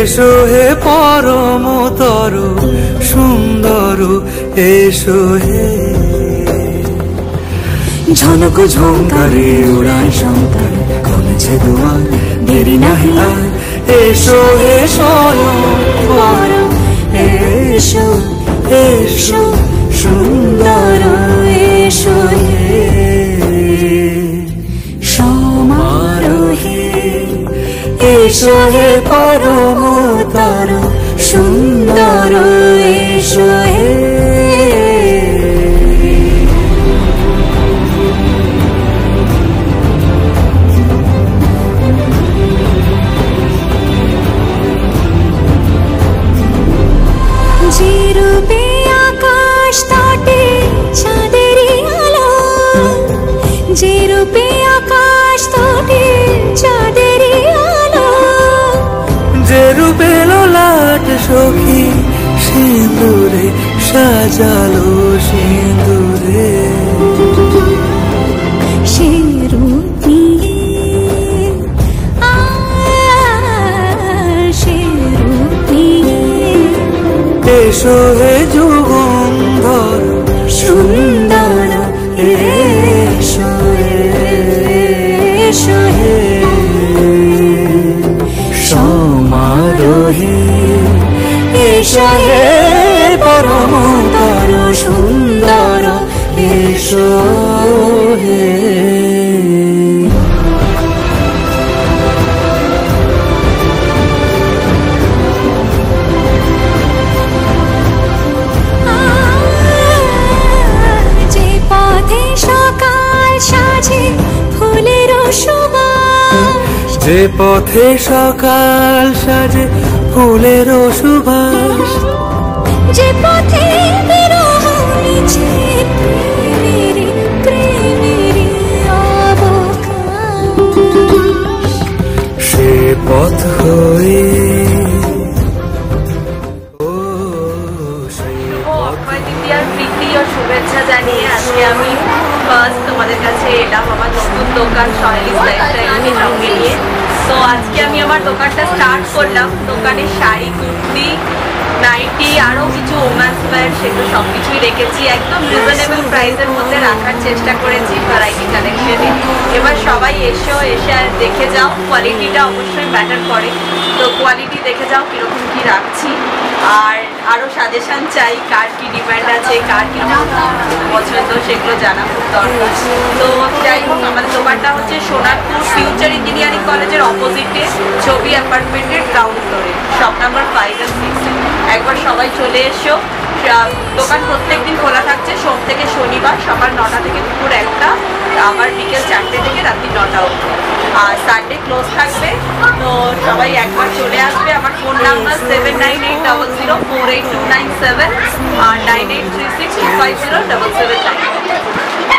এসো হে পরমতর সুন্দর এসো হে ঝনক ঝঙ্কারে উড়াই শঙ্কার কমেছে দুয়ার দেরি নাহি আর এসো হে স্বয়ং এসো এসো সুন্দর এসো হে সমারোহে এসো হে পরমতর সুন্দর এসো হে যে রূপে আকাশ তটে চাঁদেরই আলো যে রূপে আকাশ তটে চাঁদেরই আলো যে রূপে ললাট সখী সিঁদুরে সাজালো সিঁদুরে সে রূপ নিয়ে সে রূপ নিয়ে এসো হে যুগন্ধর সুন্দর এসো এসো হে সমারোহে এসো হে পরমতর সুন্দর এসো হে যে পথে সকাল সাজে ফুলের সুবাস যে পথে বিরহ মিছে প্রেমের অবকাশ সে পথ হয়ে শুভেচ্ছা জানিয়ে আজকে আমি ফার্স্ট তোমাদের কাছে এলাম আমার নতুন দোকান সহেলিস লাইফস্টাইলকে সঙ্গে নিয়ে। তো আজকে আমি আমার দোকানটা স্টার্ট করলাম। দোকানে শাড়ি, কুর্তি, নাইটি, আরও কিছু ওম্যান্স ওয়্যার সেগুলো সব কিছুই রেখেছি। একদম রিজনেবল প্রাইসের মধ্যে রাখার চেষ্টা করেছি ভ্যারাইটি কালেকশনে। এবার সবাই এসে দেখে যাও, কোয়ালিটিটা অবশ্যই ম্যাটার করে। তো কোয়ালিটি দেখে যাও কীরকম কী রাখছি। আর আরও সাজেশান চাই, কার কী ডিমান্ড আছে, কার কী পছন্দ সেগুলো জানা খুব দরকার। তো যাই হোক, আমাদের দোকানটা হচ্ছে সোনারপুর ফিউচার ইঞ্জিনিয়ারিং কলেজের অপোজিটে ছবি অ্যাপার্টমেন্টের গ্রাউন্ড ফ্লোরে, শপ নাম্বার 5 আর 6। একবার সবাই চলে এসো। দোকান প্রত্যেকদিন খোলা থাকছে সোম থেকে শনিবার সকাল 9টা থেকে দুপুর 1টা, আবার বিকেল 4টে থেকে রাত্রি 9টা অবধি। আর সানডে ক্লোজ থাকবে। তো সবাই একবার চলে আসবে। আমার ফোন নাম্বার 7980048297 আর 9836250779।